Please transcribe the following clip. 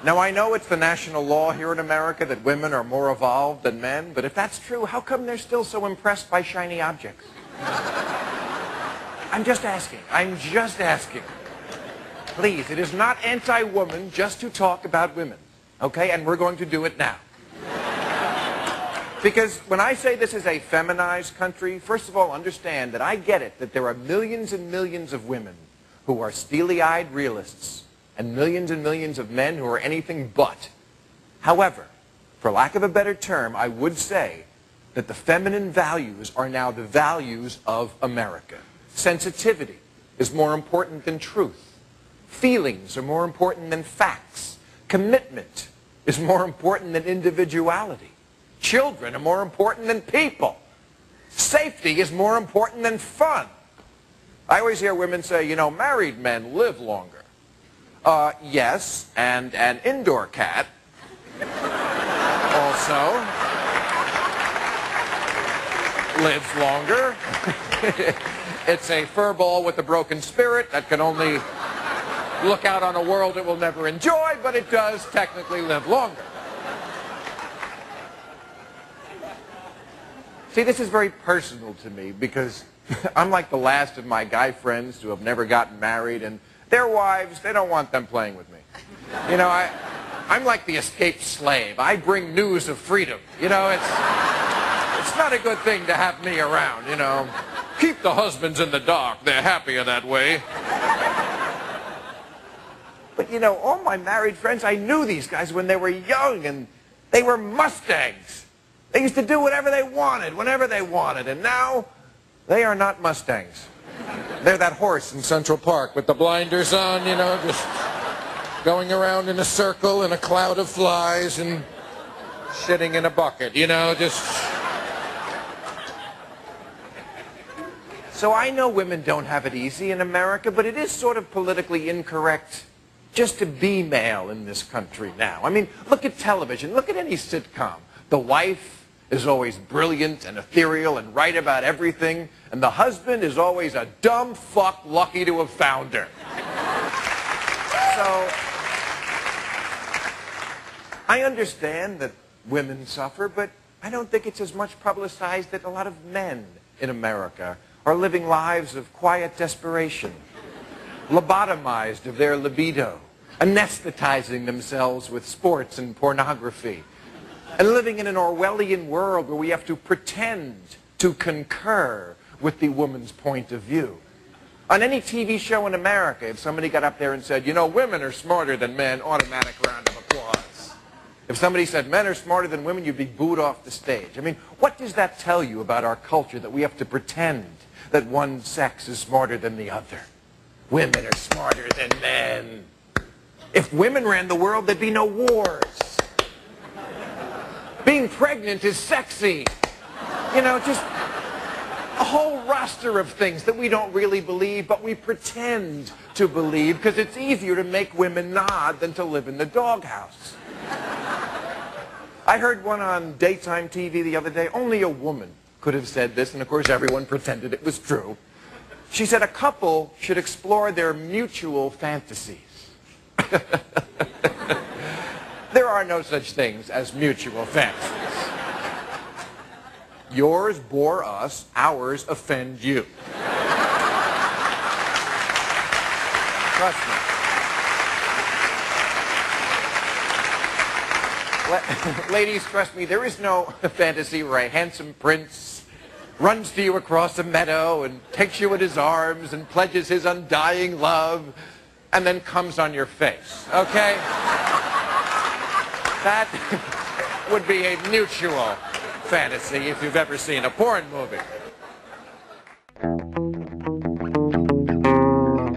Now, I know it's the national law here in America that women are more evolved than men, but if that's true, how come they're still so impressed by shiny objects? I'm just asking. I'm just asking. Please, it is not anti-woman just to talk about women, okay? And we're going to do it now. Because when I say this is a feminized country, first of all, understand that I get it that there are millions and millions of women who are steely-eyed realists and millions of men who are anything but. However, for lack of a better term, I would say that the feminine values are now the values of America. Sensitivity is more important than truth. Feelings are more important than facts. Commitment is more important than individuality. Children are more important than people. Safety is more important than fun. I always hear women say, you know, married men live longer. Yes, and an indoor cat also lives longer. It's a furball with a broken spirit that can only look out on a world it will never enjoy, but it does technically live longer. See, this is very personal to me because I'm like the last of my guy friends who have never gotten married, and their wives, they don't want them playing with me. You know, I'm like the escaped slave. I bring news of freedom. You know, it's not a good thing to have me around, you know. Keep the husbands in the dark. They're happier that way. But, you know, all my married friends, I knew these guys when they were young, and they were Mustangs. They used to do whatever they wanted, whenever they wanted, and now they are not Mustangs. They're that horse in Central Park with the blinders on, you know, just going around in a circle in a cloud of flies and shitting in a bucket, you know, just... So I know women don't have it easy in America, but it is sort of politically incorrect just to be male in this country now. I mean, look at television. Look at any sitcom. The wife is always brilliant and ethereal and right about everything, and the husband is always a dumb fuck lucky to have found her. So, I understand that women suffer, but I don't think it's as much publicized that a lot of men in America are living lives of quiet desperation, lobotomized of their libido, anesthetizing themselves with sports and pornography, and living in an Orwellian world where we have to pretend to concur with the woman's point of view. On any TV show in America, if somebody got up there and said, you know, women are smarter than men, automatic round of applause. If somebody said men are smarter than women, you'd be booed off the stage. I mean, what does that tell you about our culture, that we have to pretend that one sex is smarter than the other? Women are smarter than men. If women ran the world, there'd be no wars. Being pregnant is sexy. You know, just a whole roster of things that we don't really believe, but we pretend to believe because it's easier to make women nod than to live in the doghouse. I heard one on daytime TV the other day. Only a woman could have said this, and of course everyone pretended it was true. She said a couple should explore their mutual fantasies. There are no such things as mutual fantasies. Yours bore us, ours offend you. Trust me. Ladies, trust me, there is no fantasy where a handsome prince runs to you across a meadow and takes you in his arms and pledges his undying love and then comes on your face, okay? That would be a mutual fantasy if you've ever seen a porn movie.